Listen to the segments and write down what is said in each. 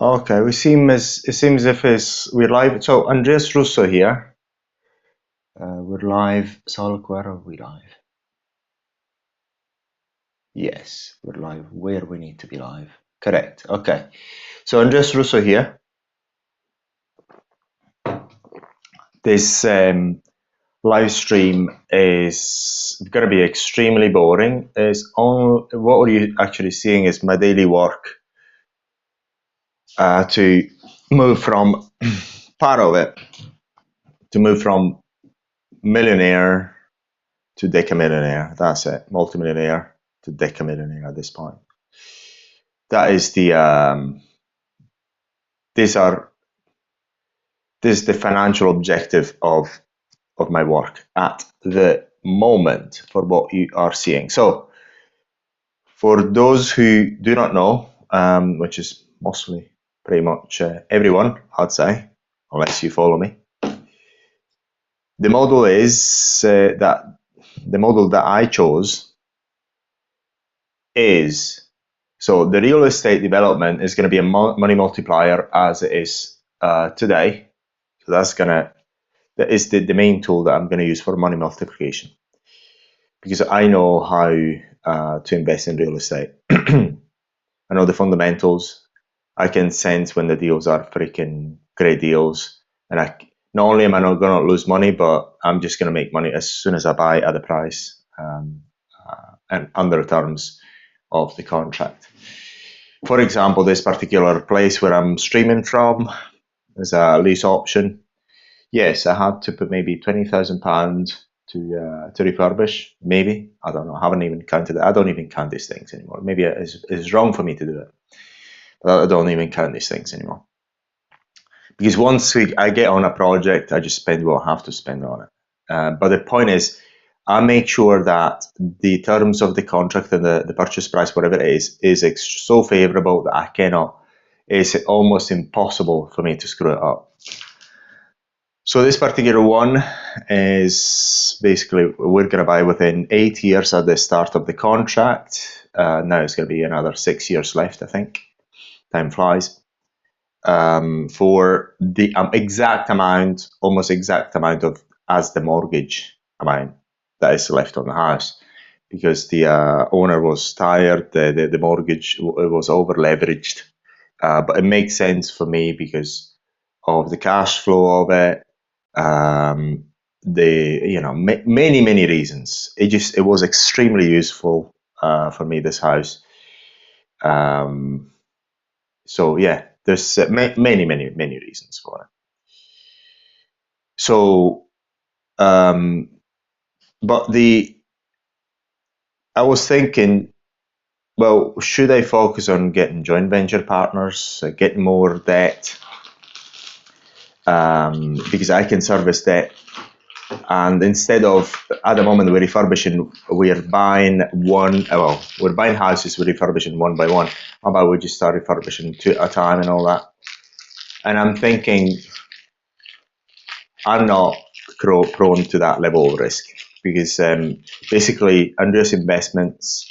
Okay, it seems if we're live. So Andreas Russo here. We're live. So look, where are we live? Yes, we're live where we need to be live. Correct. Okay. So Andreas Russo here. This live stream is going to be extremely boring. Is only what you actually seeing is my daily work to move from part of it to move from millionaire to decamillionaire. That's it. Multimillionaire to decamillionaire at this point. That is the these are this is the financial objective of my work at the moment for what you are seeing. So for those who do not know, which is mostly pretty much everyone, I'd say, unless you follow me, the model is that the model that I chose is so the real estate development is going to be a money multiplier as it is today. So that is the main tool that I'm going to use for money multiplication because I know how to invest in real estate. I know the fundamentals. I can sense when the deals are freaking great deals, and not only am I not going to lose money, but I'm just going to make money as soon as I buy at the price and under terms of the contract. For example, this particular place where I'm streaming from is a lease option. Yes, I had to put maybe £20,000 to refurbish. Maybe, I don't know. I haven't even counted it. I don't even count these things anymore. Maybe it's wrong for me to do it, but I don't even count these things anymore. Because once I get on a project, I just spend what I have to spend on it. But the point is, I make sure that the terms of the contract and the purchase price, whatever it is so favorable that I cannot, it's almost impossible for me to screw it up. So this particular one is basically we're going to buy within 8 years at the start of the contract. Now it's going to be another 6 years left, I think. Time flies. For the exact amount, almost exact amount of as the mortgage amount that is left on the house, because the owner was tired, the mortgage was over leveraged, but it makes sense for me because of the cash flow of it. Many reasons. It was extremely useful for me, this house. So yeah, there's many reasons for it. So, but I was thinking, well, should I focus on getting joint venture partners, getting more debt, because I can service debt, and instead of at the moment we're refurbishing, we're buying we're buying houses, we're refurbishing one by one. How about we just start refurbishing two at a time and all that? And I'm thinking, I'm not prone to that level of risk because basically Andreas Investments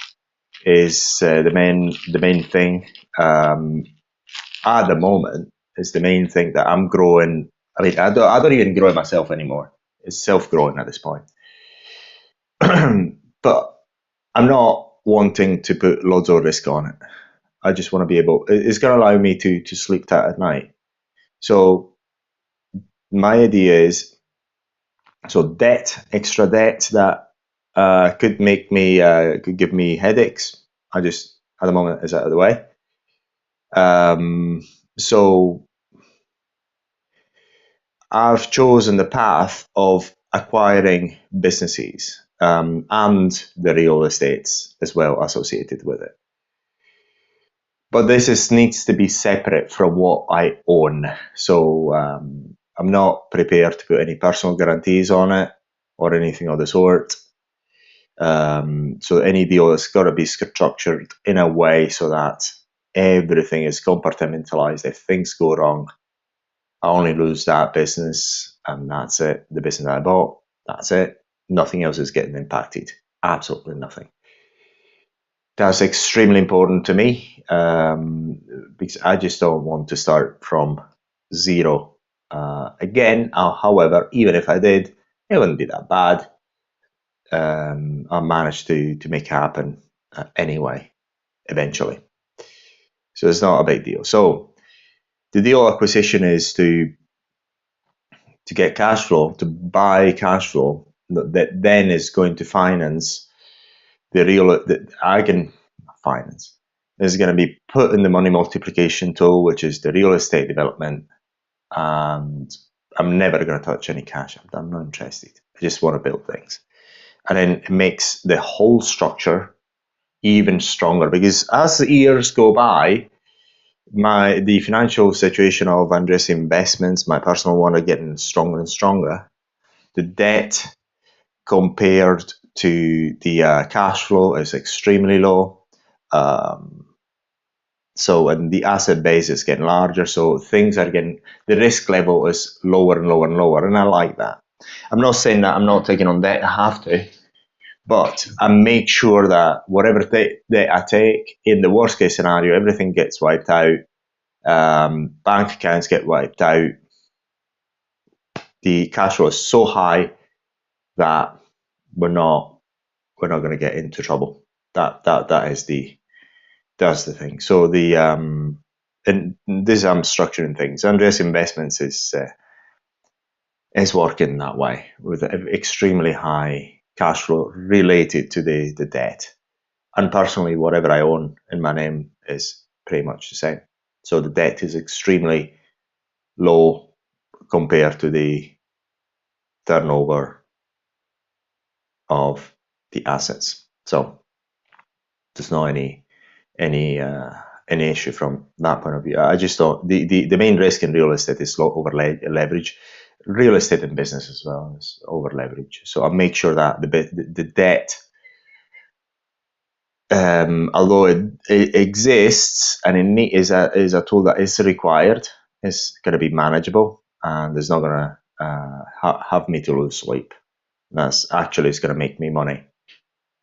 is the main thing at the moment. Is the main thing that I'm growing. I mean, I don't even grow it myself anymore. It's self-growing at this point. But I'm not wanting to put loads of risk on it. I just want to be able. It's going to allow me to sleep tight at night. So my idea is, so extra debt that could make me could give me headaches. I just at the moment is out of the way. So I've chosen the path of acquiring businesses and the real estates as well associated with it. But this needs to be separate from what I own. So I'm not prepared to put any personal guarantees on it or anything of the sort. So any deal has got to be structured in a way so that everything is compartmentalized. If things go wrong, I only lose that business and that's it. The business I bought, that's it. Nothing else is getting impacted. Absolutely nothing. That's extremely important to me because I just don't want to start from zero again. However, even if I did, it wouldn't be that bad. I managed to make it happen anyway, eventually. So it's not a big deal. So the deal acquisition is to get cash flow, to buy cash flow that then is going to finance the real that I can finance. Is going to be put in the money multiplication tool, which is the real estate development, and I'm never going to touch any cash. I'm not interested. I just want to build things, and then it makes the whole structure even stronger, because as the years go by, the financial situation of Andreas Investments, my personal one, are getting stronger and stronger. The debt compared to the cash flow is extremely low. And the asset base is getting larger, so things are getting, the risk level is lower and lower and lower, and I like that. I'm not saying that I'm not taking on debt, I have to, but I make sure that whatever debt I take, in the worst case scenario, everything gets wiped out. Bank accounts get wiped out. The cash flow is so high that we're not going to get into trouble. That's the thing. So and this I'm structuring things. Andreas Investments is working that way, with extremely high cash flow related to the debt. And personally, whatever I own in my name is pretty much the same. So the debt is extremely low compared to the turnover of the assets. So there's not any issue from that point of view. I just don't. The main risk in real estate is low over leverage. Real estate and business as well is over leverage. So I make sure that the debt, although it exists and it is a tool that is required, is going to be manageable, and it's not going to have me to lose sleep. That's actually, it's going to make me money,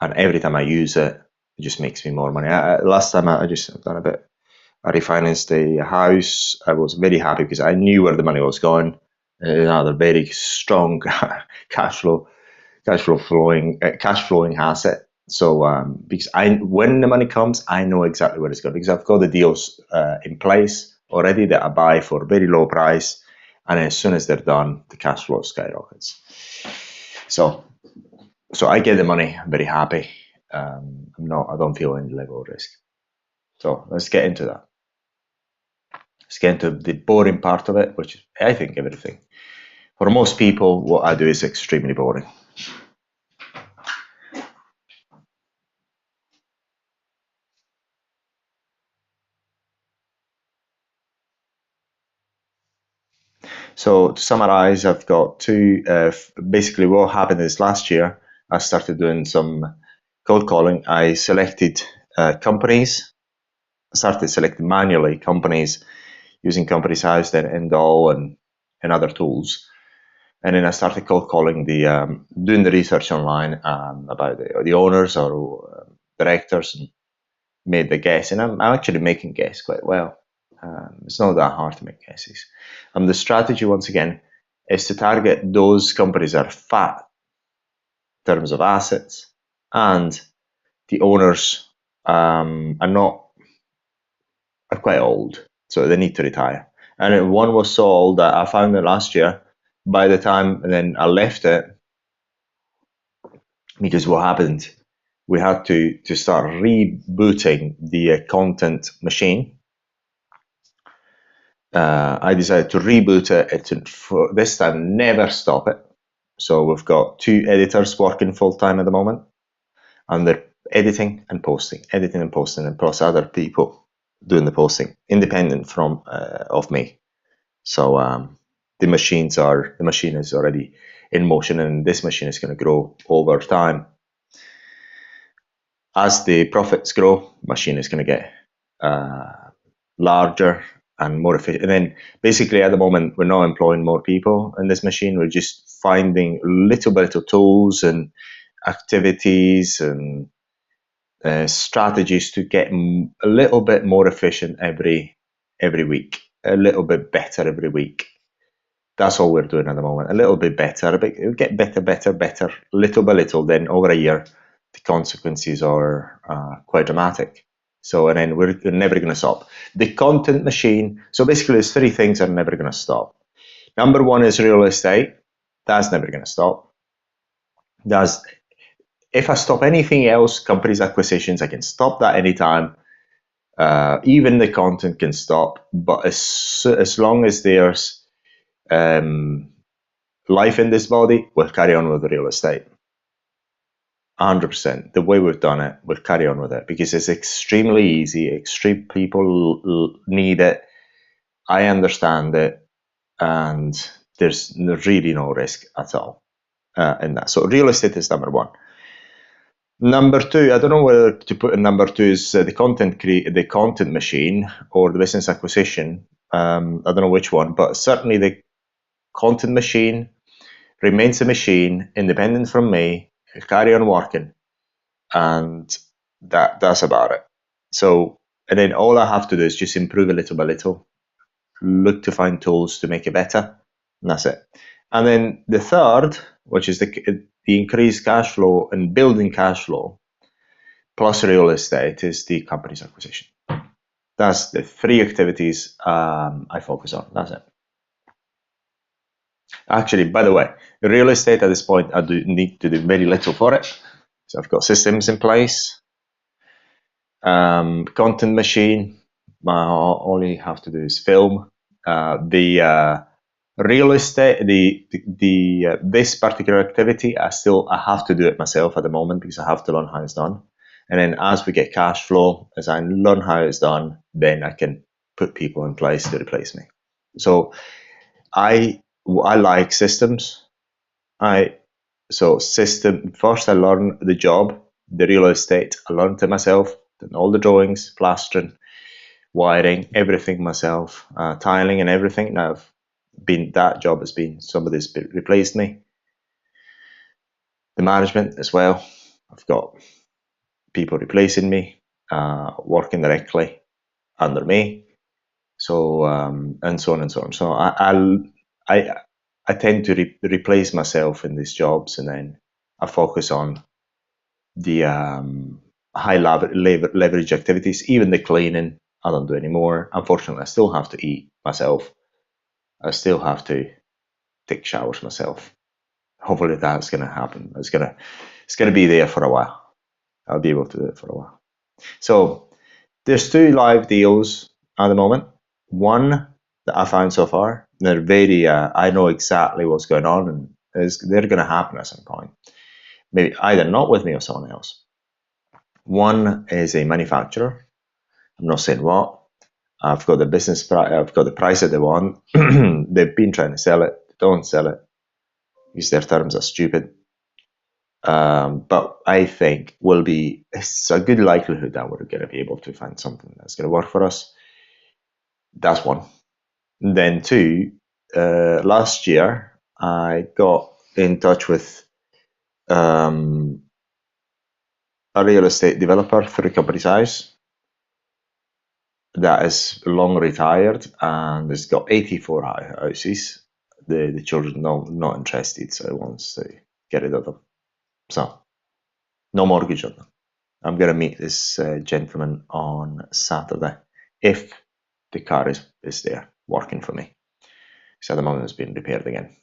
and every time I use it, it just makes me more money. Last time I just done a bit. I refinanced a house. I was very happy because I knew where the money was going. Another very strong cash flowing asset. So because when the money comes, I know exactly where it's going, because I've got the deals in place already that I buy for a very low price, and as soon as they're done, the cash flow skyrockets. So I get the money. I'm very happy. I don't feel any level of risk. So let's get into that. Let's get into the boring part of it, which is, I think, everything. For most people, what I do is extremely boring. So to summarize, I've got two, basically what happened is last year, I started doing some cold calling. I selected companies. I started selecting manually companies using Companies House, then Endall and other tools. And then I started cold calling, doing the research online about the owners or directors, and made the guess. And I'm actually making guess quite well. It's not that hard to make guesses. The strategy, once again, is to target those companies that are fat in terms of assets, and the owners are quite old, so they need to retire. And one was so old that I found it last year. By the time then I left it, because what happened, we had to start rebooting the content machine. I decided to reboot it and to, for this time, never stop it. So we've got 2 editors working full time at the moment, and they're editing and posting, and plus other people doing the posting, independent from of me. So the machine is already in motion, and this machine is going to grow over time. As the profits grow, machine is going to get larger and more efficient. And then basically at the moment, we're not employing more people in this machine. We're just finding little bit of tools and activities and strategies to get a little bit more efficient every every week, a little bit better every week. That's all we're doing at the moment. A little bit better, but it'll get better, little by little. Then over a year, the consequences are quite dramatic. So, and then we're never going to stop. The content machine. So basically, there's three things that are never going to stop. Number one is real estate. That's never going to stop. If I stop anything else, companies acquisitions, I can stop that anytime. Even the content can stop, but as long as there's life in this body, we'll carry on with the real estate. 100%. The way we've done it, we'll carry on with it because it's extremely easy. Extreme people need it. I understand it, and there's really no risk at all in that. So real estate is number one. Number two, I don't know whether to put in number two is the content machine or the business acquisition. I don't know which one, but certainly the content machine remains a machine, independent from me, carry on working, and that's about it. So, and then all I have to do is just improve a little by little, look to find tools to make it better, and that's it. And then the third, which is the increased cash flow and building cash flow, plus real estate, is the company's acquisition. That's the three activities I focus on. That's it. Actually, by the way, real estate at this point, I do need to do very little for it. So I've got systems in place. Content machine, all you have to do is film. The real estate, this particular activity, I have to do it myself at the moment because I have to learn how it's done. And then as we get cash flow, as I learn how it's done, then I can put people in place to replace me. So I like systems. System first. I learn the job, the real estate. I learned it myself. Done all the drawings, plastering, wiring, everything myself, tiling and everything. Now that job has been somebody's replaced me. The management as well. I've got people replacing me, working directly under me. So and so on and so on. So I tend to replace myself in these jobs, and then I focus on the high leverage activities. Even the cleaning, I don't do anymore. Unfortunately, I still have to eat myself. I still have to take showers myself. Hopefully, that's going to happen. It's gonna be there for a while. I'll be able to do it for a while. So there's two live deals at the moment. One that I found so far, they're very. I know exactly what's going on, and they're going to happen at some point. Maybe either not with me or someone else. One is a manufacturer. I'm not saying what. I've got the business price. I've got the price that they want. They've been trying to sell it. They don't sell it because their terms are stupid. But I think it's a good likelihood that we're going to be able to find something that's going to work for us. That's one. Then two, last year I got in touch with a real estate developer through Company's House that is long retired and has got 84 houses. The children not interested, so he wants to get rid of them. So no mortgage on them. I'm going to meet this gentleman on Saturday if the car is there working for me. So at the moment it's being repaired again.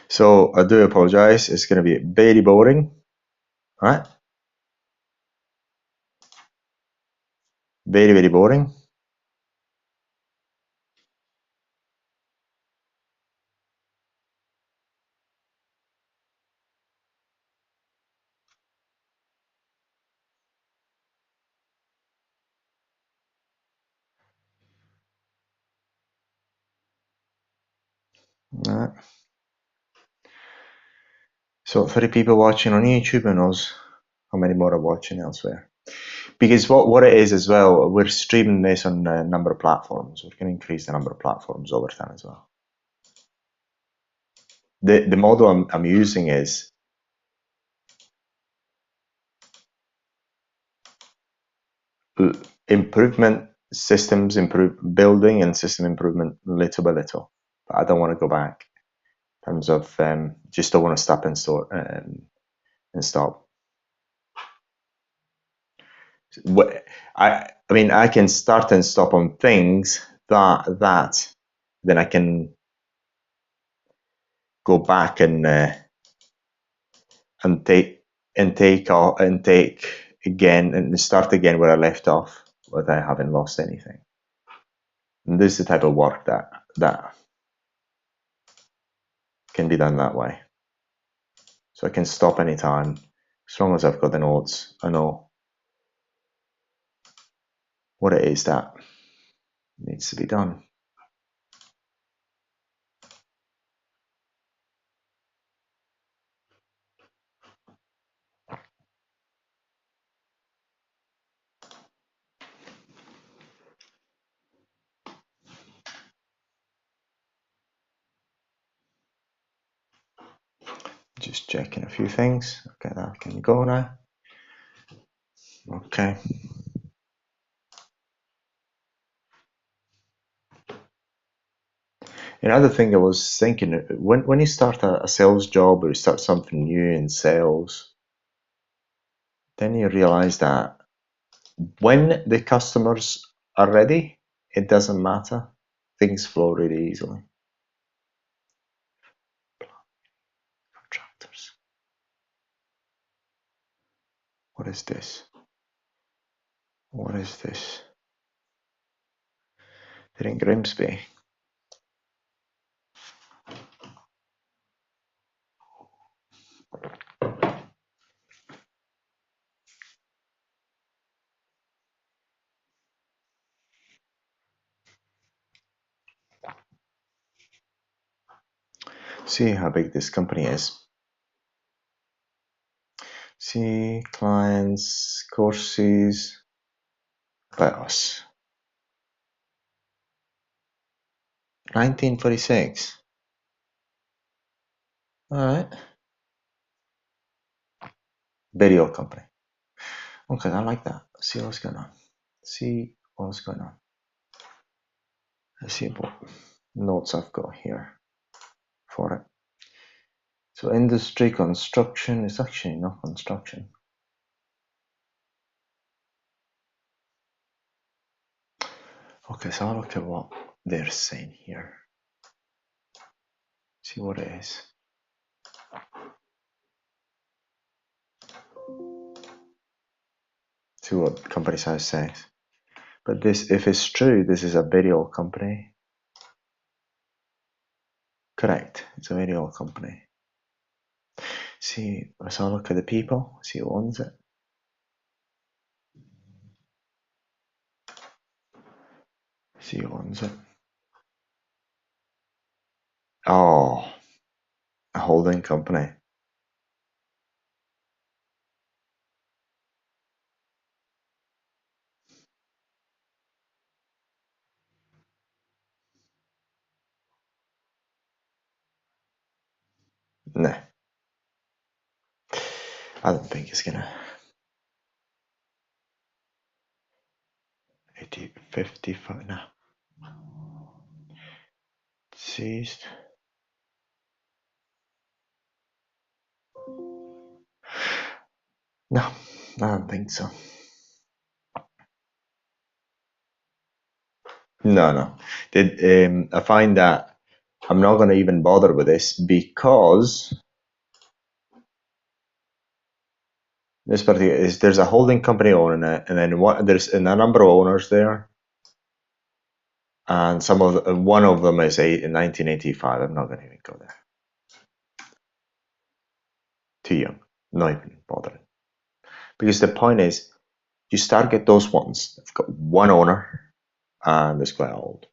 So I do apologize. It's going to be very boring. All right. Very, very boring. Right. So 30 people watching on YouTube, and knows how many more are watching elsewhere. Because what it is as well, we're streaming this on a number of platforms. We can increase the number of platforms over time as well. The model I'm using is improvement, systems building and system improvement little by little. But I don't want to go back in terms of just don't want to stop and start and stop. I mean, I can start and stop on things that then I can go back and take again and start again where I left off without having lost anything. And this is the type of work that can be done that way. So I can stop anytime as long as I've got the notes. I know what it is that needs to be done. Just checking a few things. Okay, that can go now. Okay. Another thing I was thinking, when you start a sales job or you start something new in sales, then you realize that when the customers are ready, it doesn't matter. Things flow really easily. Contractors. What is this? What is this? They're in Grimsby. See how big this company is. See clients, courses, about us. 1946. Alright. Video company. Okay, I like that. See what's going on. See what's going on. Let's see what notes I've got here for it. So industry construction is actually not construction. Okay, so I'll look at what they're saying here. See what it is. See what company size says. But this, if it's true, this is a video company. Correct, it's a video company. See, let's have a look at the people, see who owns it. See who owns it. Oh, a holding company. Nah, I don't think it's gonna. 80, 55, nah. Seized. No, I don't think so. No. I find that I'm not going to even bother with this because this particular is there's a holding company owning it, and then there's a number of owners there, and one of them is in 1985. I'm not going to even go there. Too young, not even bothering. Because the point is, you target those ones that've got one owner and it's quite old.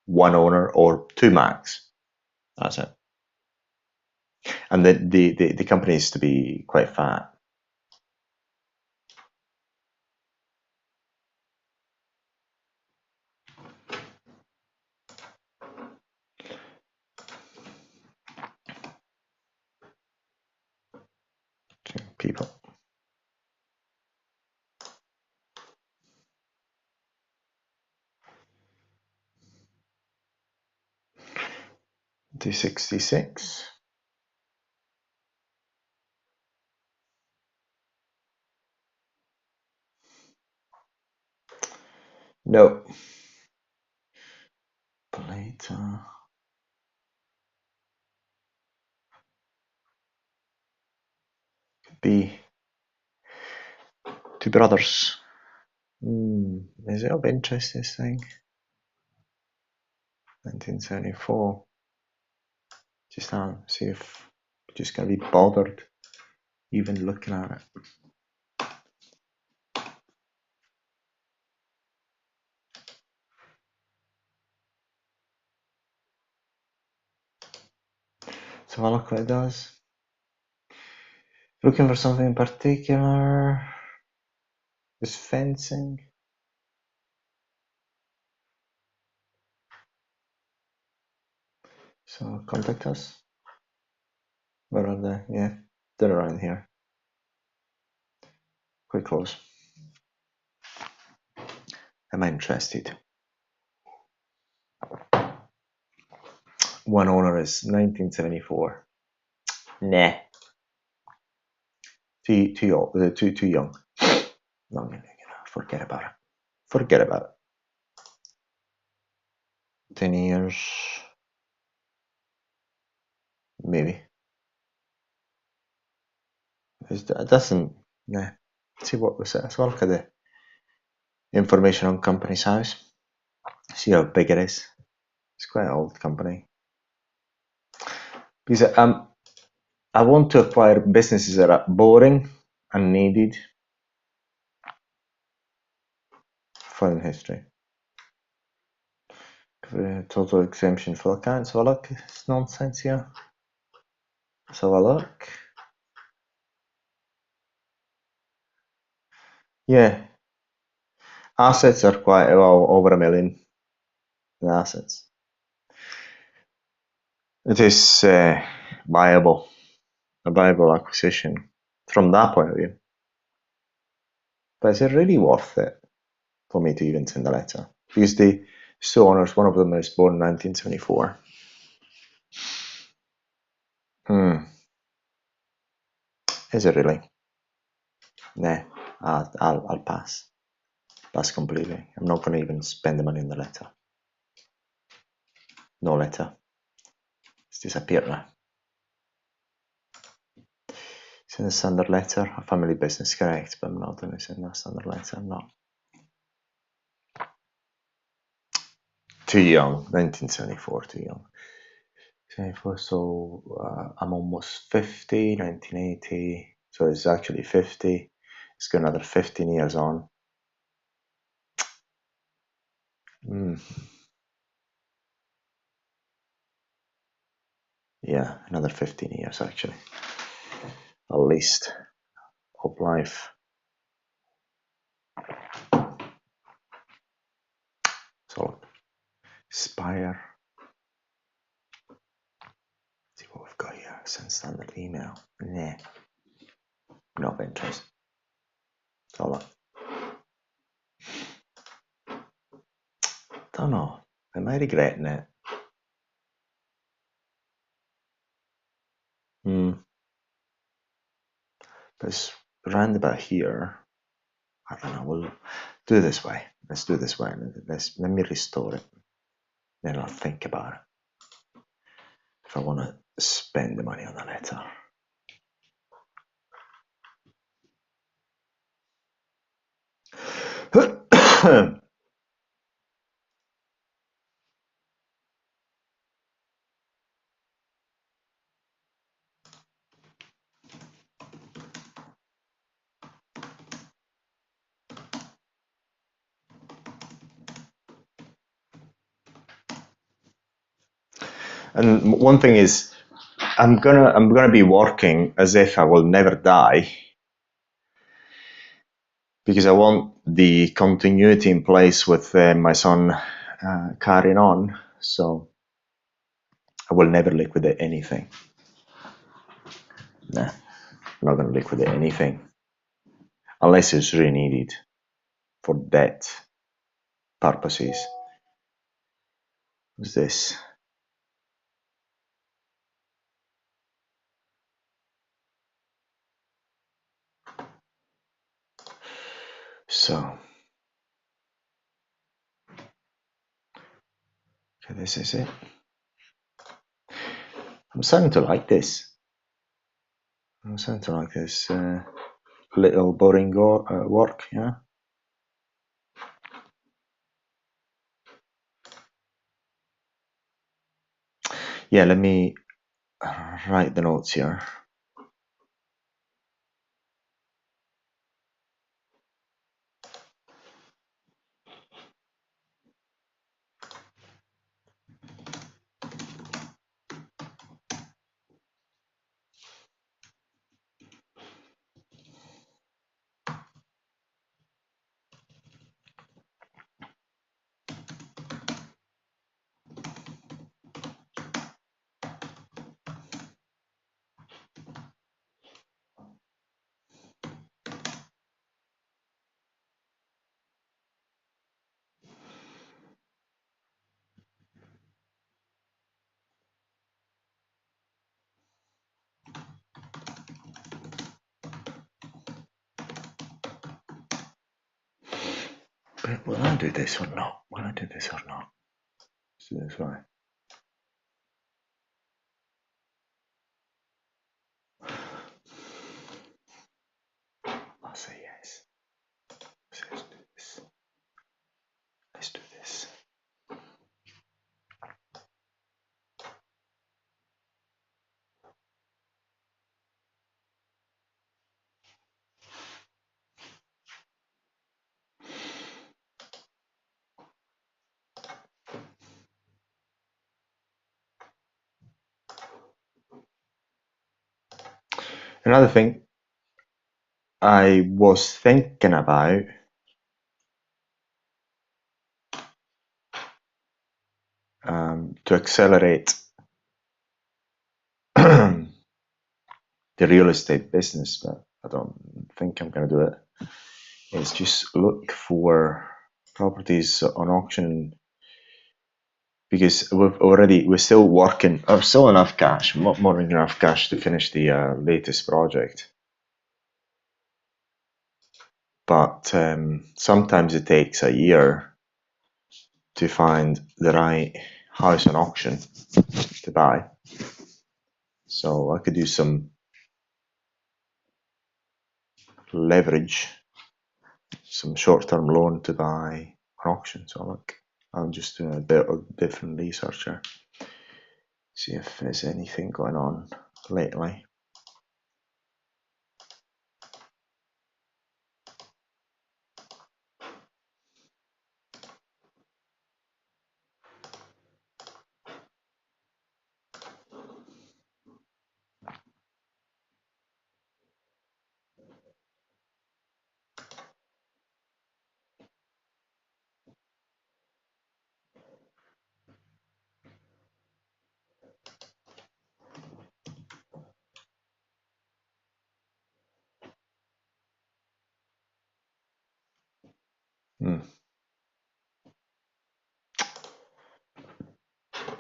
One owner or two max. That's it. And the company needs to be quite fat. People. $266. No. Later. Could be two brothers. Is it of interest, this thing? 1974. Just see if we're just gonna be bothered even looking at it. So I'll look what it does. Looking for something in particular. Is fencing. So contact us. Where are they? Yeah, they're around here. Quick close. Am I interested? One owner is 1974. Nah. Too young. No, forget about it. Forget about it. 10 years. Maybe. It doesn't. Nah. See what was it. So look at the information on company's house. See how big it is. It's quite an old company. Because I want to acquire businesses that are boring and needed. Filing history. Total exemption for accounts. Have a look. It's nonsense here. Let's have a look. Yeah. Assets are quite well over $1 million in assets. It is viable, a viable acquisition from that point of view. But is it really worth it for me to even send a letter? Because the two owners, one of them is born in 1974. Is it really? Nah, I'll pass. Pass completely. I'm not going to even spend the money on the letter. No letter. It's disappeared now. Send a standard letter, a family business, correct, but I'm not going to send a standard letter, no. Too young, 1974, too young. 74, so I'm almost 50, 1980, so it's actually 50. It's got another 15 years on. Yeah, another 15 years actually, at least, of life. So, Spire. Let's see what we've got here. Send standard email. Nah, not of interest. So look. Don't know. Am I regretting it? But it's round about here. I don't know. We'll do it this way. Let's do it this way. Let me restore it. Then I'll think about it. If I want to spend the money on the letter. And one thing is, I'm gonna be working as if I will never die, because I want the continuity in place with my son carrying on. So I will never liquidate anything. Nah, I'm not gonna liquidate anything unless it's really needed for debt purposes. What's this? So, okay, this is it. I'm starting to like this. I'm starting to like this little boring work, yeah. Yeah, let me write the notes here. But will I do this or not? Will I do this or not? Let's do this right. I'll say yes. So let's do this. Let's do this. Another thing I was thinking about to accelerate the real estate business, but I don't think I'm going to do it, is just look for properties on auction, because we're still working, or still enough cash, more than enough cash to finish the latest project. But sometimes it takes a year to find the right house on auction to buy. So I could do some leverage, some short-term loan to buy an auction. So look, I'm just doing a bit of different research here. See if there's anything going on lately.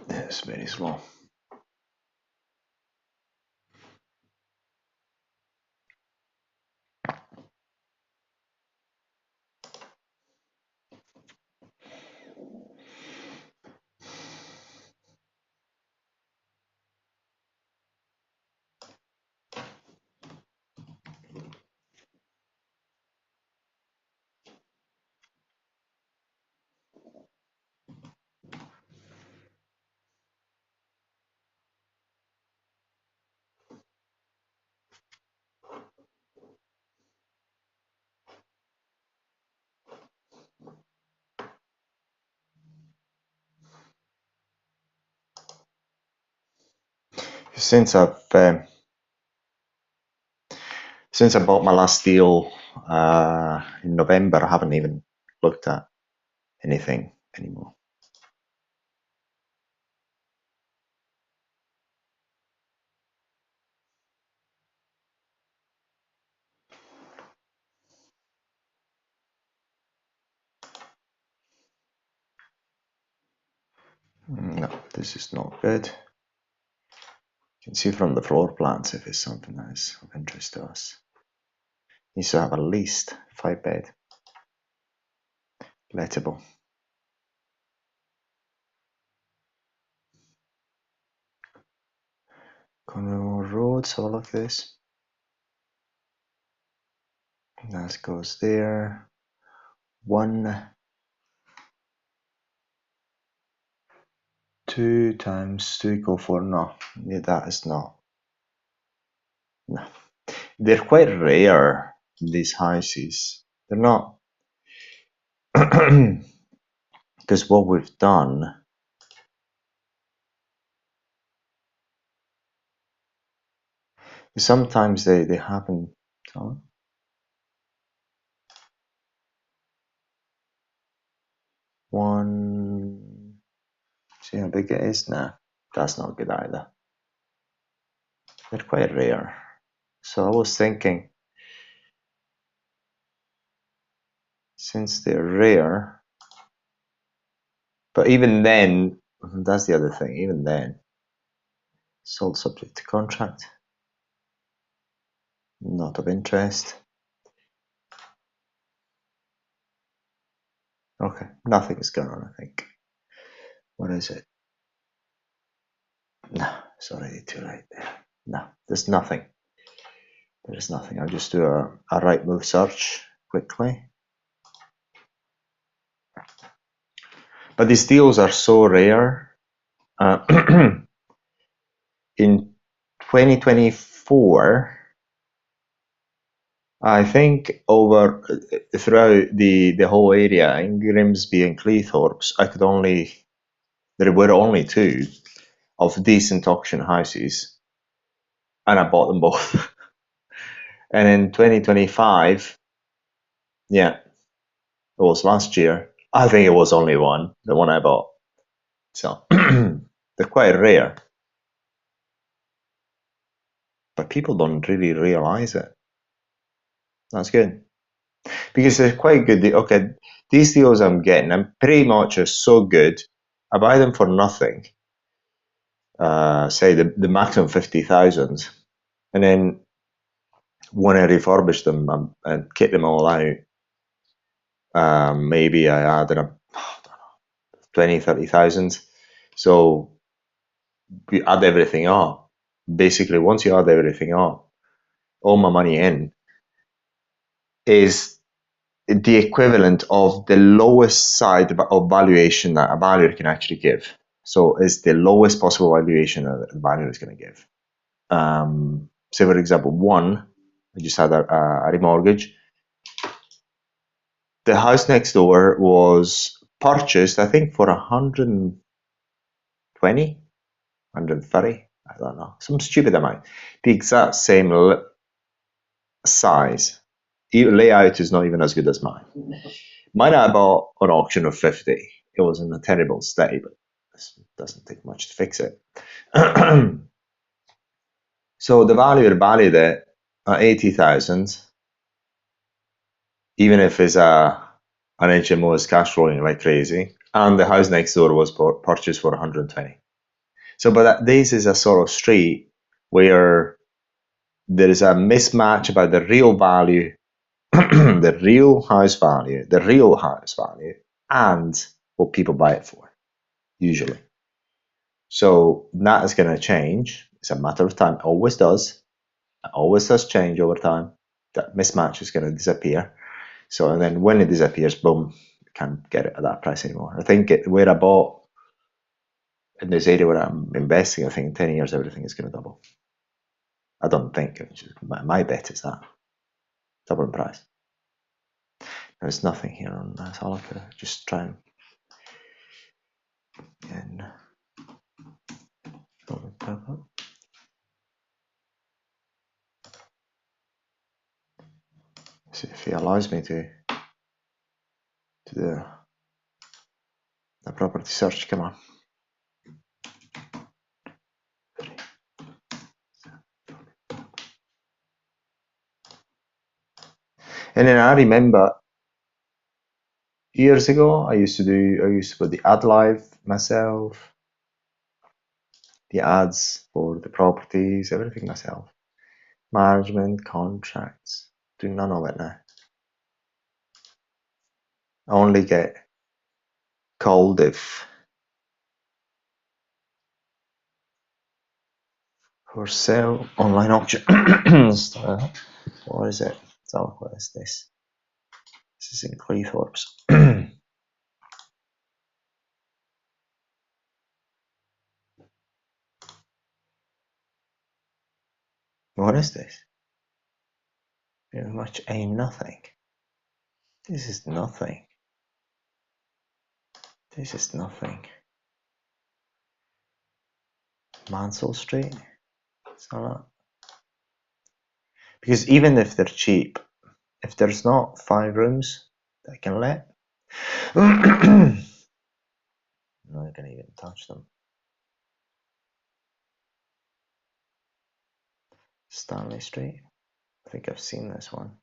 It's very slow. Since I've since I bought my last deal in November, I haven't even looked at anything anymore. No, this is not good. You can see from the floor plans if it's something that is of interest to us. Needs to have at least 5-bed, lettable. Cornwall Road, so look at this. That goes there. 1, 2 times 2 equal 4. No, that is not. No. They're quite rare, these houses. They're not. Because what we've done, sometimes they happen. So, 1, see how big it is? Nah, that's not good either. They're quite rare. So I was thinking, since they're rare, but even then, that's the other thing, even then, sold subject to contract, not of interest. Okay, nothing is going on, I think. What is it? No, it's already too late there. No, there's nothing. There's nothing. I'll just do a right move search quickly. But these deals are so rare. In 2024, I think throughout the whole area in Grimsby and Cleethorpes, there were only 2 of decent auction houses, and I bought them both. And in 2025, yeah, it was last year, I think it was only one, the one I bought. So they're quite rare. But people don't really realize it. That's good. Because they're quite good. Okay, these deals I'm getting, I'm pretty much are so good. I buy them for nothing. Say the maximum 50,000, and then when I refurbish them and kit them all out, maybe I add up 20, 30,000. So we add everything up. Basically, once you add everything up, all my money in is the equivalent of the lowest side of valuation that a valuer can actually give. So it's the lowest possible valuation that a valuer is going to give. Say, for example, I just had a remortgage. The house next door was purchased, I think, for 120, 130, I don't know, some stupid amount. The exact same size. Layout is not even as good as mine. Mine I bought on auction of 50. It was in a terrible state, but it doesn't take much to fix it. So the valuer valued it at 80,000, even if it's an HMO is cash flowing like crazy, and the house next door was purchased for 120. So, but this is a sort of street where there is a mismatch about the real value, the real house value, and what people buy it for, usually. So that is going to change. It's a matter of time. It always does. It always does change over time. That mismatch is going to disappear. So, and then when it disappears, boom, you can't get it at that price anymore. I think where I bought in this area where I'm investing, I think in 10 years, everything is going to double. I don't think. My bet is that. Double in price. There's nothing here on that. So I'll have to just try and See if he allows me to do the property search. Come on. And then I remember years ago, I used to put the ad live myself, the ads for the properties, everything myself. Management, contracts, do none of it now. I only get called if for sale online auction. What is it? So what is this? This is in Cleethorpes. What is this? Very much aim nothing. This is nothing. This is nothing. Mansell Street? It's not that. Because even if they're cheap, if there's not 5 rooms that I can let, I'm not gonna even touch them. Stanley Street. I think I've seen this one.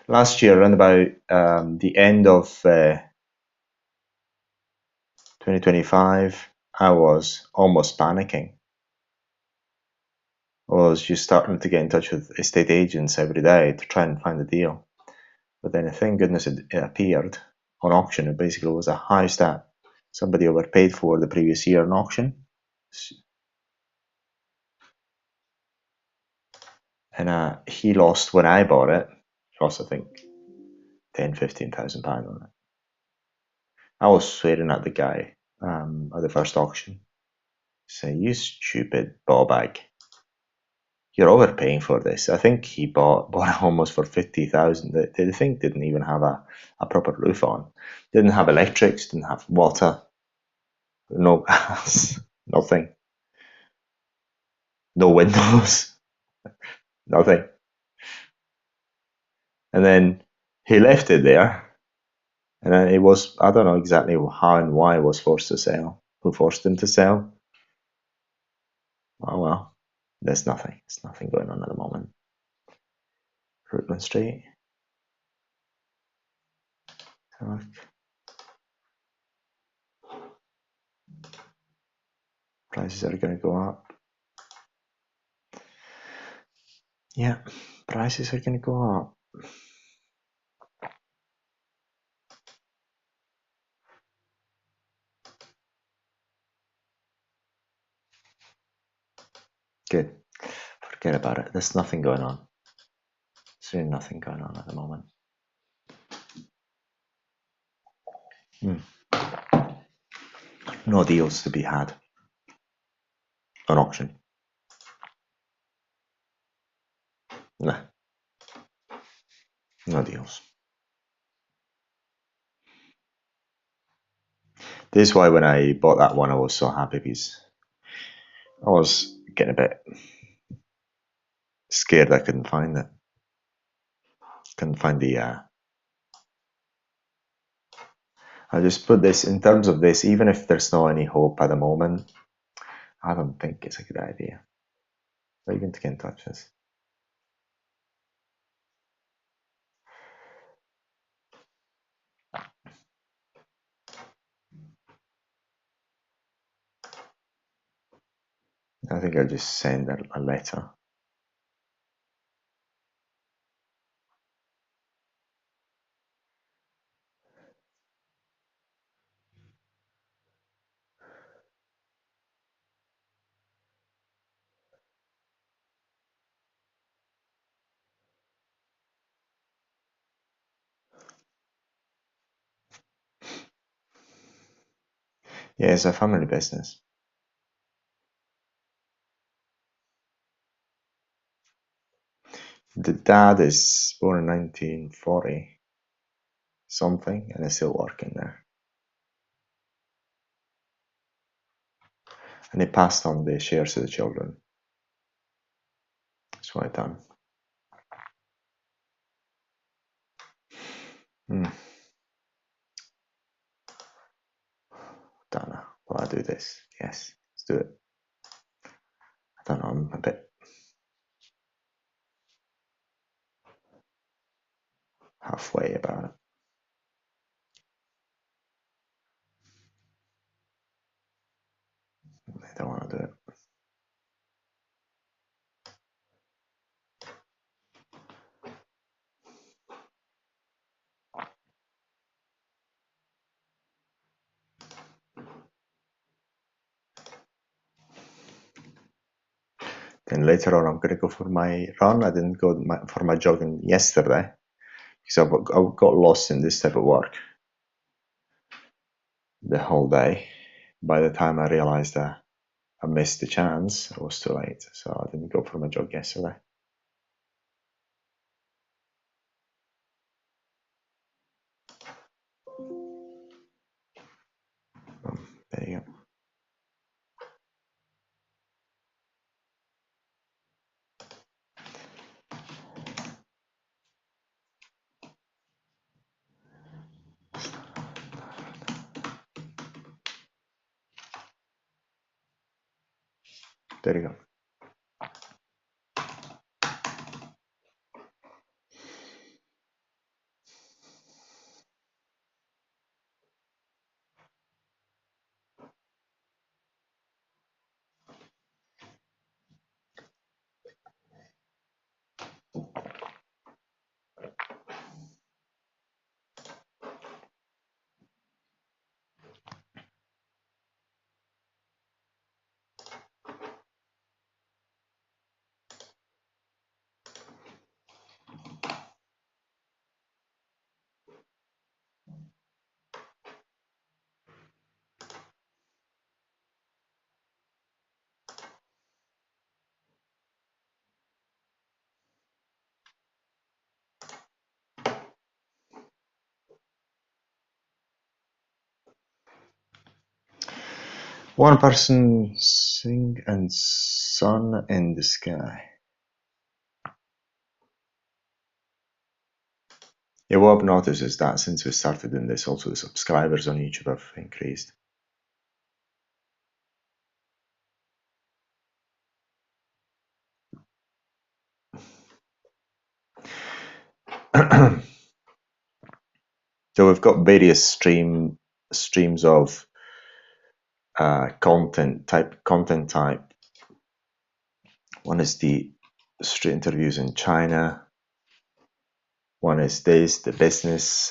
Last year, around about the end of 2025, I was almost panicking. I was just starting to get in touch with estate agents every day to try and find a deal. But then, thank goodness, it appeared on auction. It basically was a house that somebody overpaid for the previous year in auction. And he lost when I bought it. He lost, I think, £10,000-15,000 on it. I was swearing at the guy at the first auction, saying, "You stupid ball bag. You're overpaying for this." I think he bought it almost for 50,000. The thing didn't even have a proper roof on. Didn't have electrics, didn't have water, no gas, nothing. No windows, nothing. And then he left it there. And then it was, I don't know exactly how and why it was forced to sell. Who forced him to sell? Oh well, there's nothing. There's nothing going on at the moment. Rutland Street. Look. Prices are going to go up. Yeah, prices are going to go up. Good. Forget about it. There's nothing going on. There's really nothing going on at the moment. No deals to be had on auction. Nah. No deals. This is why when I bought that one, I was so happy, because I was getting a bit scared I couldn't find it. Couldn't find the... I just put this, in terms of this, even if there's not any hope at the moment, I don't think it's a good idea. So even to get in touch with us. I think I'll just send a letter. Yeah, it's a family business. The dad is born in 1940 something and is still working there. And he passed on the shares to the children. That's what I've done. Don't know. Will I do this? Yes, let's do it. I don't know, I'm a bit halfway about it. I don't want to do it. Then later on, I'm going to go for my run. I didn't go for my jogging yesterday because I got lost in this type of work the whole day. By the time I realized that I missed the chance, it was too late. So I didn't go for my jog yesterday. There you go. There you go. One person sing and sun in the sky. Yeah, what I've noticed is that since we started doing this, also the subscribers on YouTube have increased. So we've got various streams of content type. One is the street interviews in China. One is this, the business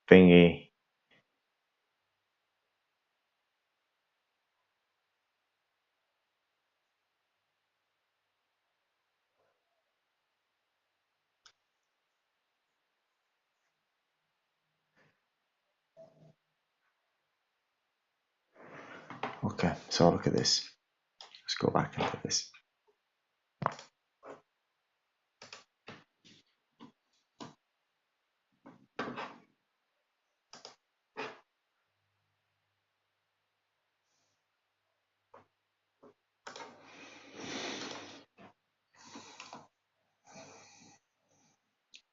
thingy. Okay, so look at this. Let's go back into this.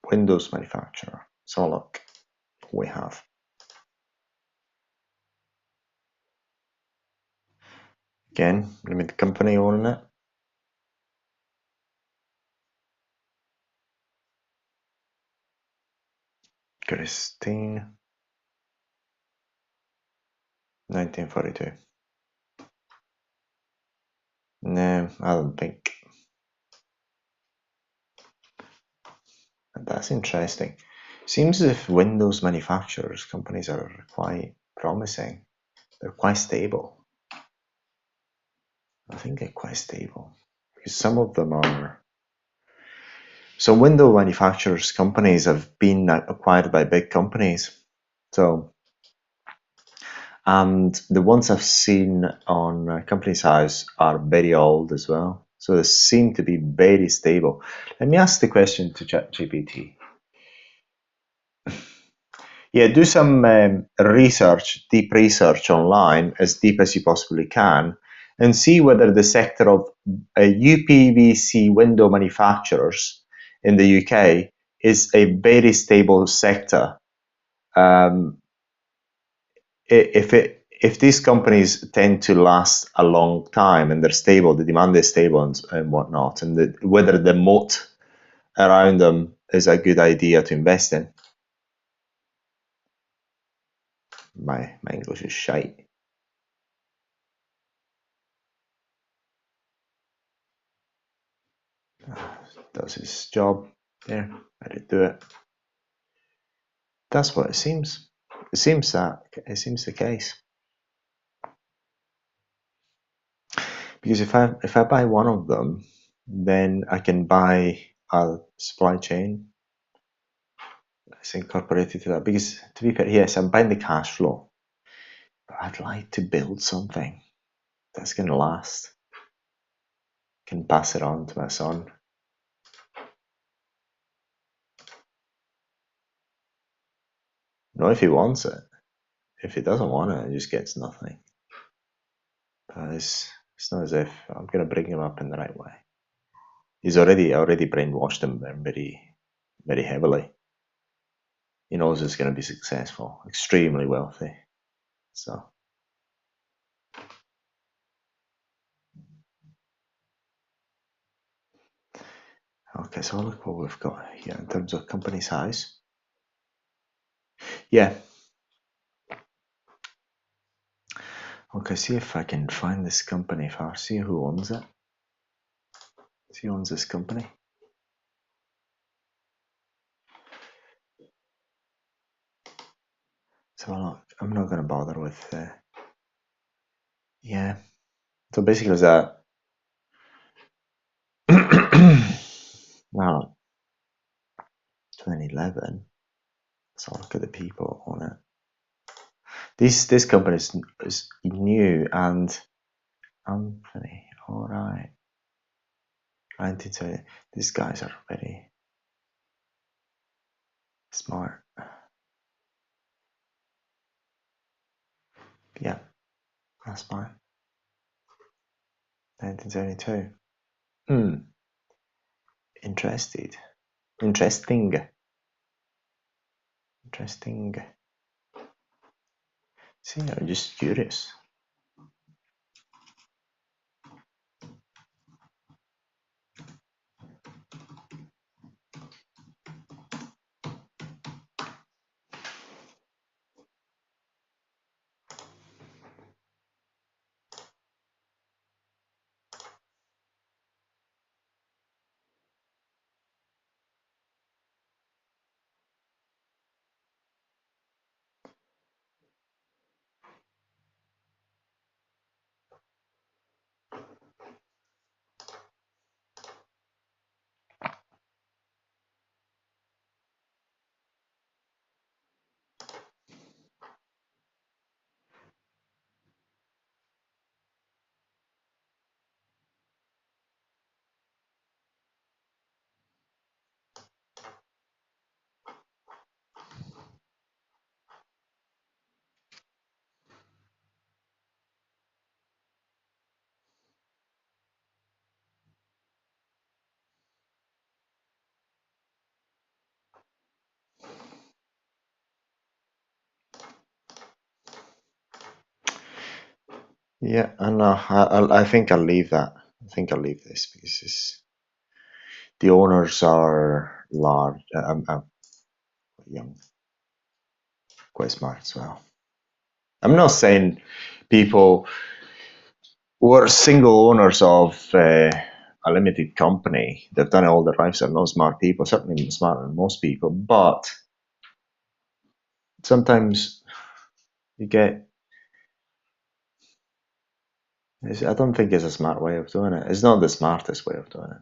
Windows manufacturer. So look, we have. Again, limited company owning it. Christine, 1942. No, I don't think. That's interesting. Seems as if Windows manufacturers companies are quite promising. They're quite stable. I think they're quite stable because some of them are. So window manufacturers companies have been acquired by big companies. So, and the ones I've seen on Companies House are very old as well. So they seem to be very stable. Let me ask the question to ChatGPT. Yeah, do some research, deep research online, as deep as you possibly can, and see whether the sector of UPVC window manufacturers in the UK is a very stable sector. If these companies tend to last a long time and they're stable, the demand is stable and whatnot, and whether the moat around them is a good idea to invest in. My English is shite. Does his job. There, I did do it. That's what it seems. It seems the case. Because if I buy one of them, then I can buy a supply chain. It's incorporated to that. Because to be fair, yes, I'm buying the cash flow, but I'd like to build something that's going to last. Can pass it on to my son. Not if he wants it. If he doesn't want it, he just gets nothing. But it's not as if I'm going to bring him up in the right way. I already brainwashed him very, very heavily. He knows he's going to be successful, extremely wealthy. So, okay, so look what we've got here in terms of company size. Yeah. Okay, see if I can find this company first. See who owns it. See who owns this company. So I'm not going to bother with. Yeah. So basically, that. Now, 2011. So look at the people on it. This company is new, and Anthony. All right. 1970. These guys are very smart. Yeah, that's fine. 1972. Interesting. See, I'm just curious. Yeah, I know. I think I'll leave that. I think I'll leave this because the owners are large. I'm young, quite smart as well. I'm not saying people who are single owners of a limited company, they've done it all their lives, are not smart people, certainly smarter than most people, but sometimes you get, I don't think it's a smart way of doing it. It's not the smartest way of doing it.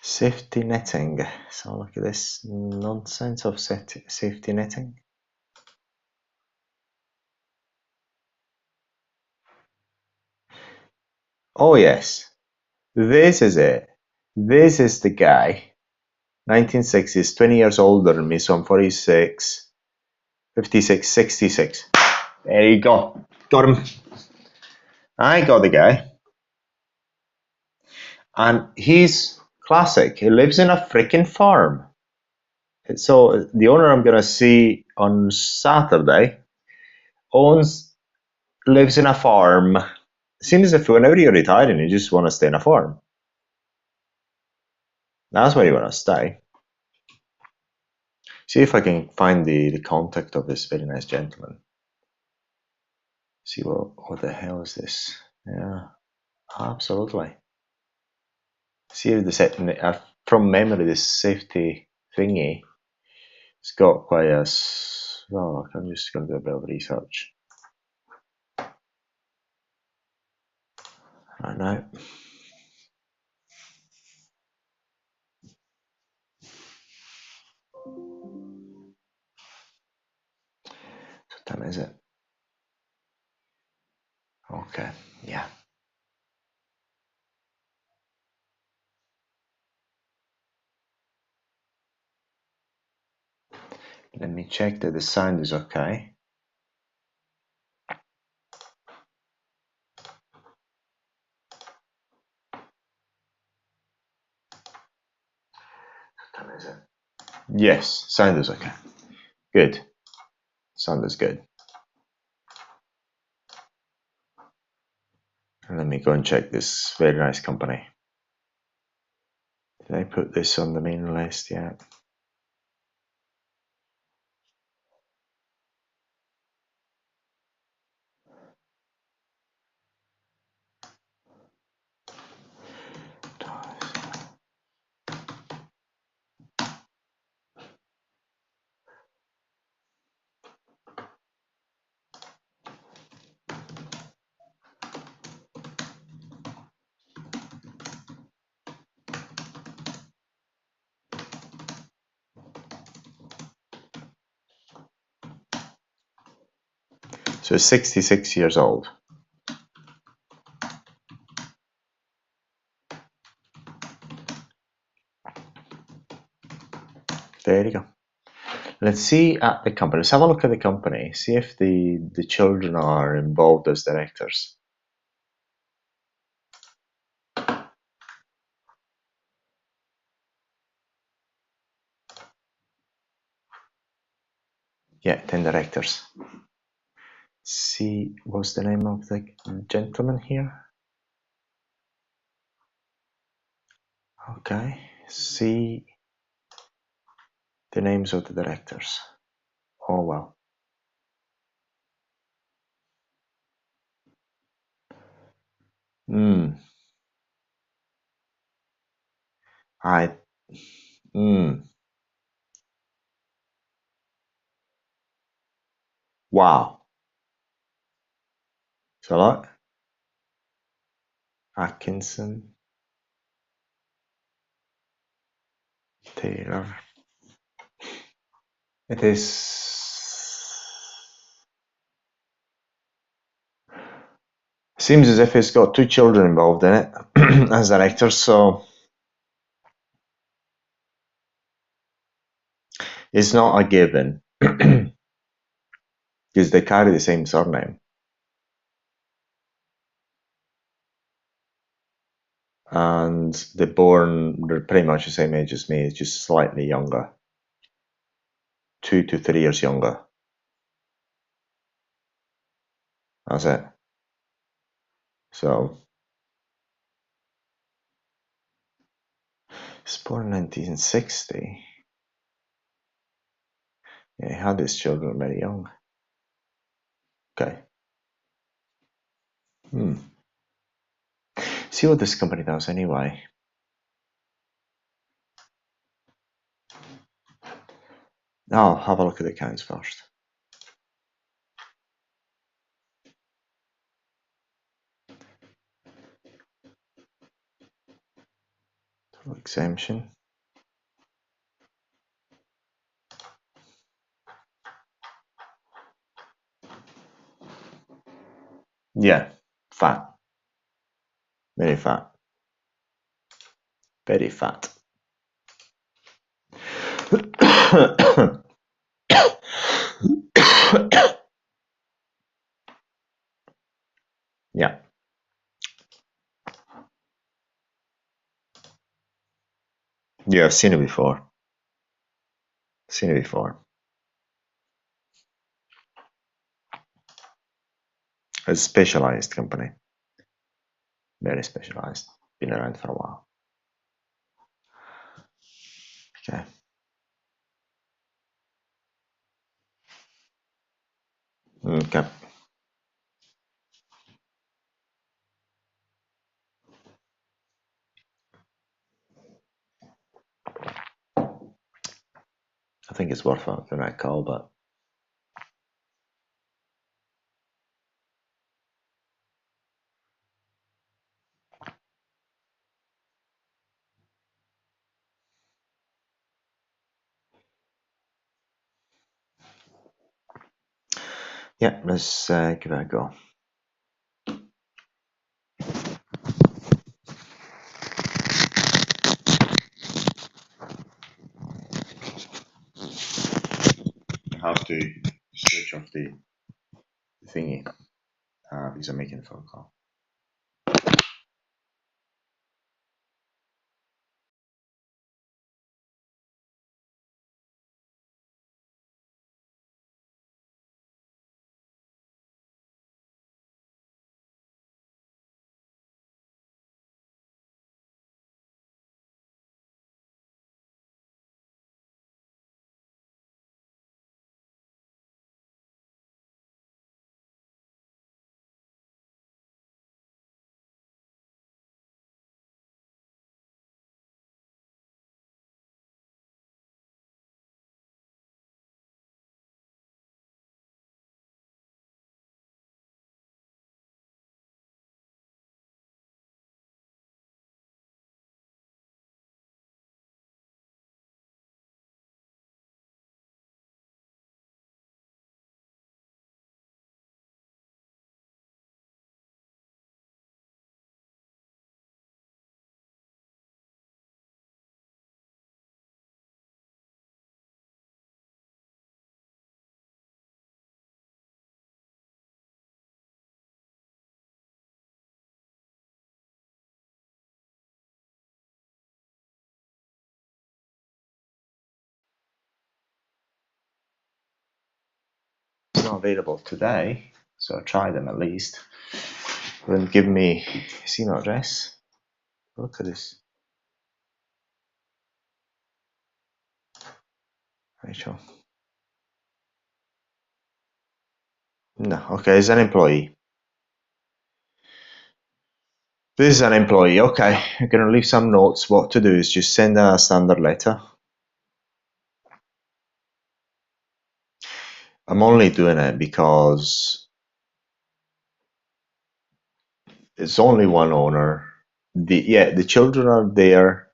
Safety netting. So look at this nonsense of safety netting. Oh yes, this is it. This is the guy. 1960s, 20 years older than me, so I'm 46, 56, 66. There you go. Got him. I got the guy. And he's classic. He lives in a freaking farm. So the owner I'm going to see on Saturday lives in a farm. Seems as if whenever you're retiring, you just want to stay in a farm. That's where you want to stay. See if I can find the contact of this very nice gentleman. See what the hell is this? Yeah, absolutely. See if from memory, this safety thingy, it's got quite a. Well, I'm just going to do a bit of research. Right now. What time is it? Okay, yeah. Let me check that the sound is okay. What time is it? Yes, sound is okay. Good. Sound is good. Let me go and check this very nice company. Did I put this on the main list yet? So 66 years old. There you go. Let's see at the company. Let's have a look at the company. See if the children are involved as directors. Yeah, 10 directors. See, what's the name of the gentleman here? Okay, see the names of the directors. Oh, well. Hmm. I. Hmm. Wow. So what? Atkinson, Taylor. It is. Seems as if it's got two children involved in it as directors, so it's not a given because they carry the same surname. And they're pretty much the same age as me, just slightly younger. 2 to 3 years younger. That's it. So, he's born in 1960. Yeah, he had his children very young. Okay. See what this company does anyway. I'll have a look at the accounts first. Total exemption. Yeah, fat. Very fat. Very fat. Yeah. Yeah, I've seen it before. Seen it before. It's a specialized company. Very specialized. Been around for a while. Okay. Okay. I think it's worth the right call, but yeah, let's give it a go. I have to switch off the thingy because I'm making a phone call. It's not available today, so I'll try them at least. Then give me his email address. Look at this. Rachel. No, okay, he's an employee. This is an employee, okay. I'm gonna leave some notes. What to do is just send a standard letter. I'm only doing it because it's only one owner. The children are there,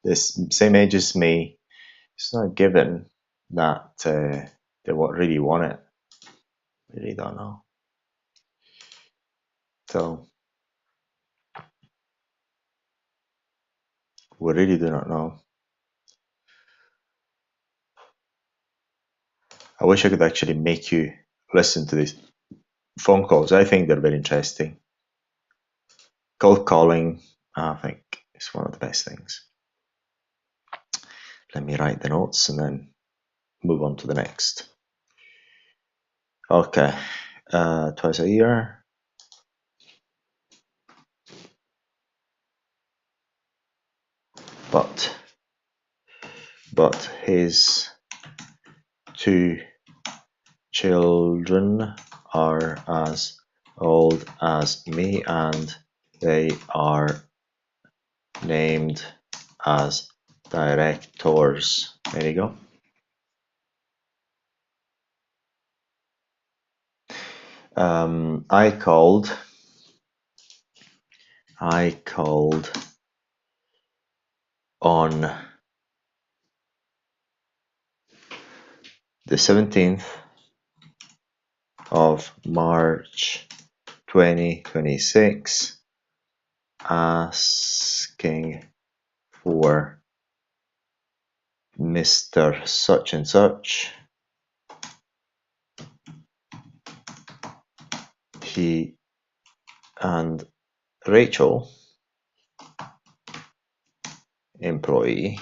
the same age as me. It's not given that they really want it. Really don't know. So we really do not know. I wish I could actually make you listen to these phone calls. I think they're very interesting. Cold calling, I think, is one of the best things. Let me write the notes and then move on to the next. Okay, twice a year. But his two children are as old as me and they are named as directors. There you go. I called on the 17th of March 2026 asking for Mr. Such and Such. He and Rachel, employee,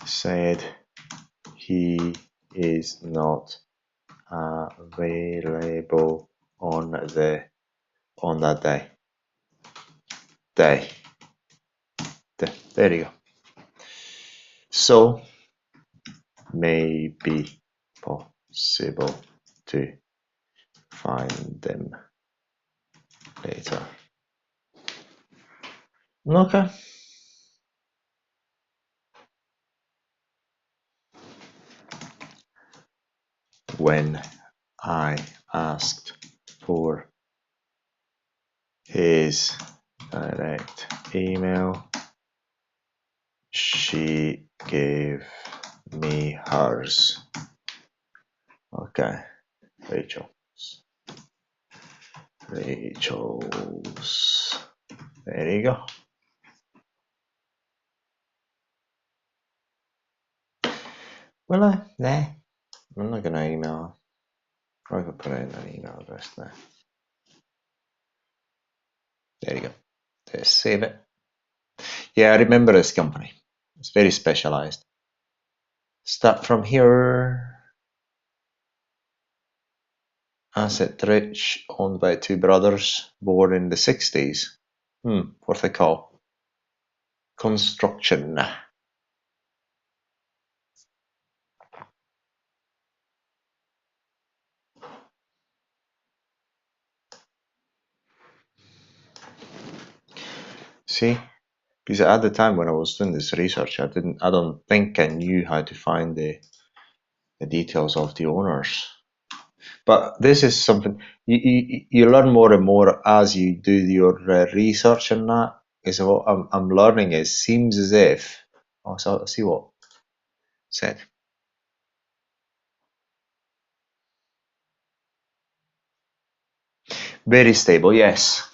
said he is not available on that day. There you go. So, may be possible to find them later. Okay. When I asked for his direct email, she gave me hers. Okay, Rachel's. There you go. Well, nah, I'm not gonna email. I could put in an email address there. There you go. Just save it. Yeah, I remember this company. It's very specialized. Start from here. Asset rich, owned by two brothers, born in the 60s. Worth a call. Construction. See, because at the time when I was doing this research, I don't think I knew how to find the details of the owners. But this is something you learn more and more as you do your research and that. Is what I'm learning. It seems as if so see what said. Very stable, yes.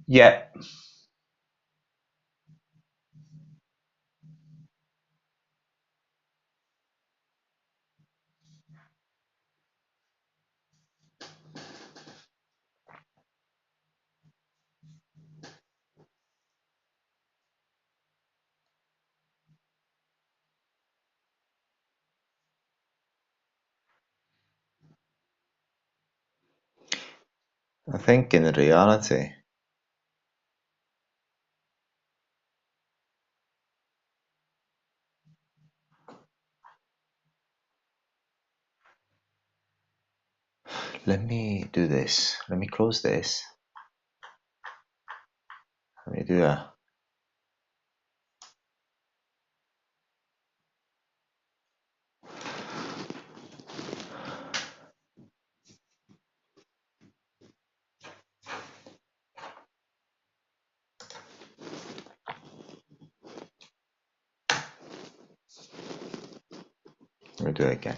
Yeah. I think in reality, let me do this. Let me close this. Let me do that. Let me do it again.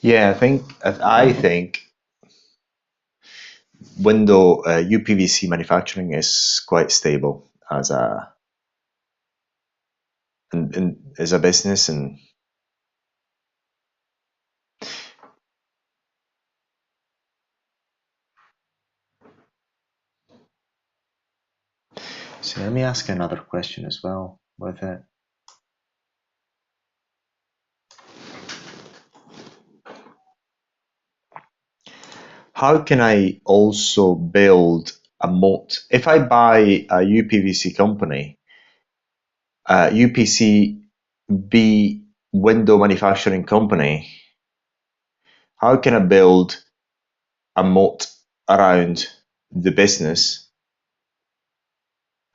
Yeah, I think window UPVC manufacturing is quite stable as a as a business, and so let me ask another question as well with it. How can I also build a moat? If I buy a UPVC company, UPCB window manufacturing company, how can I build a moat around the business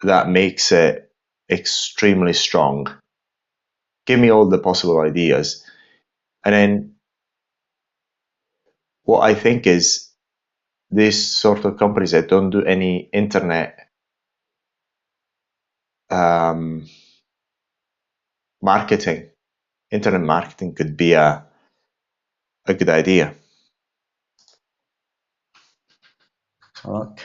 that makes it extremely strong? Give me all the possible ideas. And then what I think is these sort of companies that don't do any internet marketing, internet marketing could be a good idea. Look.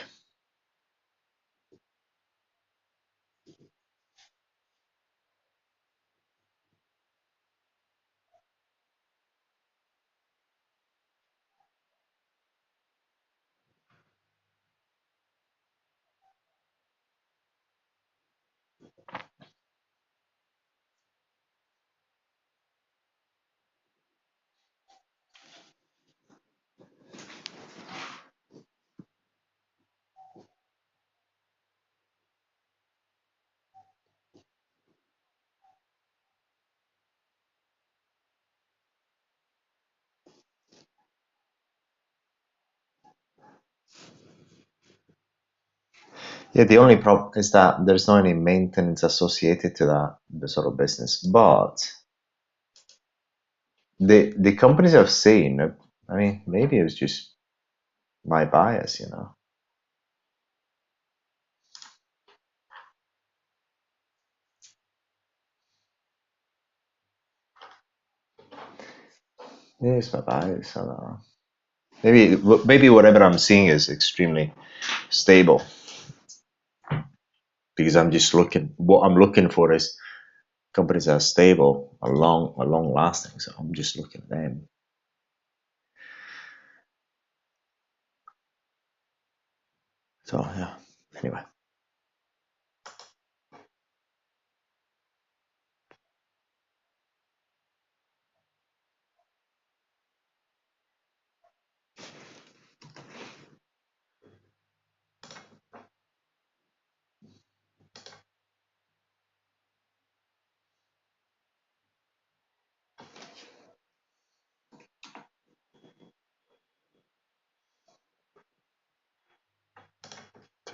Yeah, the only problem is that there's not any maintenance associated to that the sort of business. But the companies I've seen, I mean, maybe it was just my bias, you know. Maybe it's my bias. I don't know. Maybe whatever I'm seeing is extremely stable because I'm just looking. What I'm looking for is companies that are stable, are long lasting. So I'm just looking at them. So yeah. Anyway.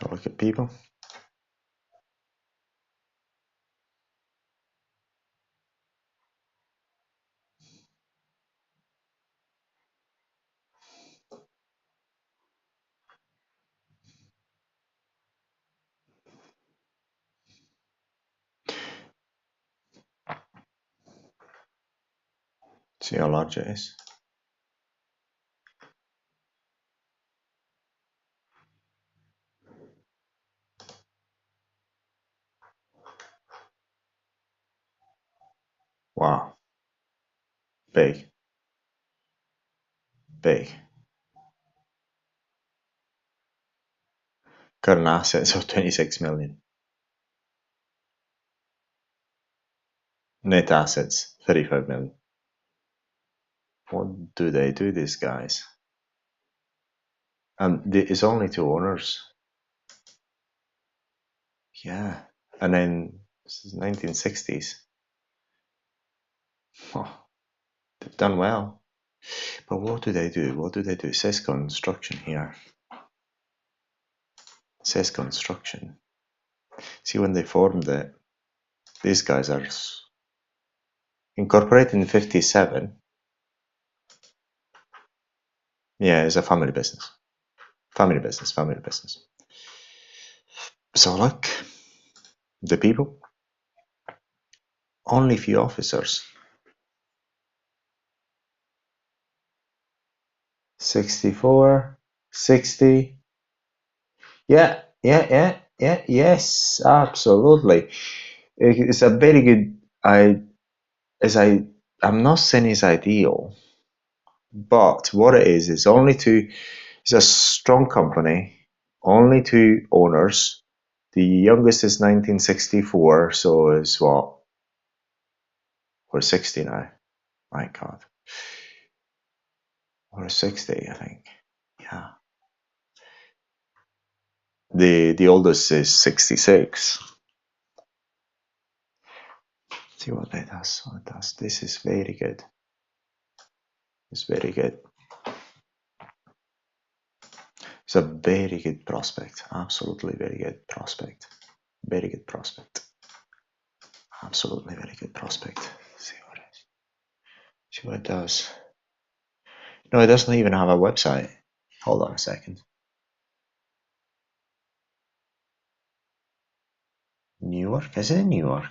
So look at people. See how large it is. Wow. Big. Big. Current assets of 26 million. Net assets, 35 million. What do they do, these guys? And it's only two owners. Yeah. And then this is 1960s. Oh, they've done well. But what do they do? What do they do? It says construction here. It says construction. See, when they formed it, these guys are incorporated in 57. Yeah, it's a family business. Family business, family business. So look, the people, only few officers. 64, 60. Yeah, yes, absolutely. It's a very good. I'm not saying it's ideal, but what it is only two. It's a strong company, only two owners. The youngest is 1964, so is what? We're 60 now. My God, we're 60, I think. Yeah. The oldest is 66. See what it does. What it does. This is very good. It's very good. It's a very good prospect. Absolutely very good prospect. Very good prospect. Absolutely very good prospect. See what it is. See what it does. No, it doesn't even have a website. Hold on a second. Newark? Is it Newark?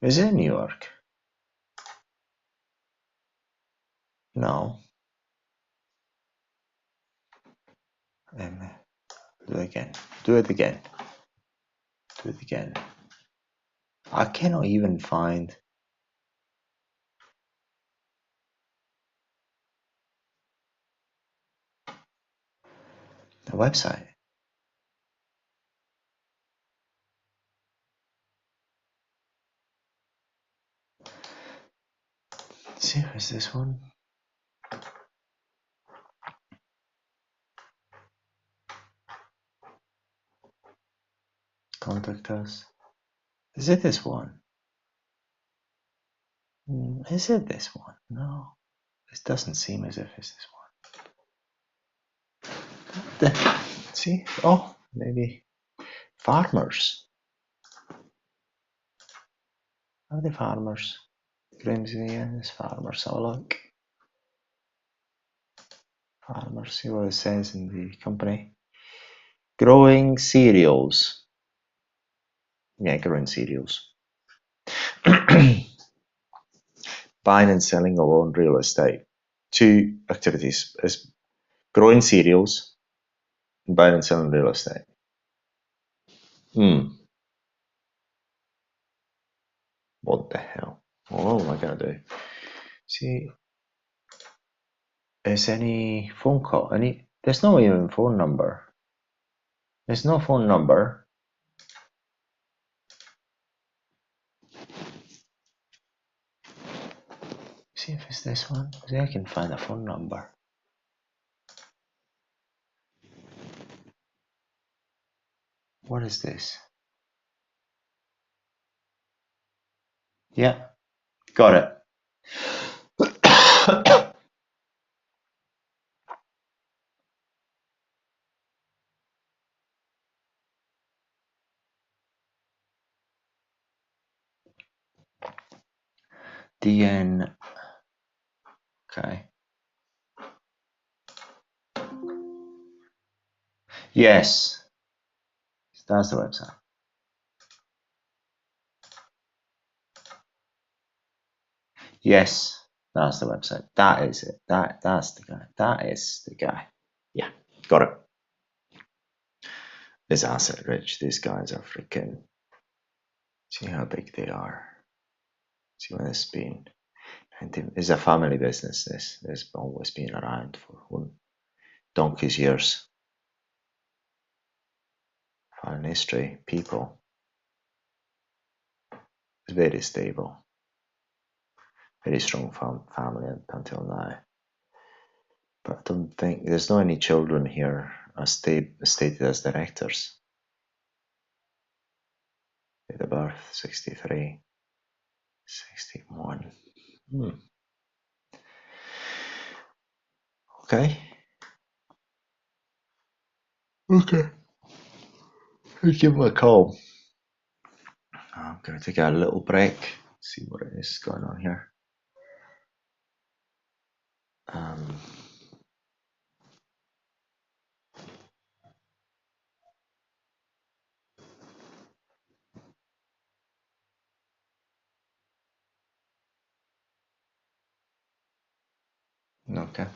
Is it Newark? No. Do it again. Do it again. Do it again. I cannot even find the website. Let's see, is this one? Contact us. Is it this one? Is it this one? No. It doesn't seem as if it's this one. See? Oh, maybe. Farmers. Are they farmers? Grimsby, yes, farmers. Have a look. Farmers, see what it says in the company. Growing cereals. Yeah, growing cereals. Buying and selling or own real estate. Two activities is growing cereals and buying and selling real estate. What the hell? What am I gonna do? See, is any phone call? There's no even phone number. There's no phone number. See if it's this one. See, I can find a phone number. What is this? Yeah, got it. DN. Okay. Yes, that's the website. Yes, that's the website. That is it. That's the guy. That is the guy. Yeah, got it. It's asset rich. These guys are freaking. See how big they are. See when it's been. It's a family business. This has always been around for donkey's years. Fine history, people. It's very stable. Very strong family until now. But I don't think there's not any children here stated as directors. Date of birth 63, 61. Okay. Okay. I'll give him a call. I'm going to take a little break, see what it is going on here. Okay.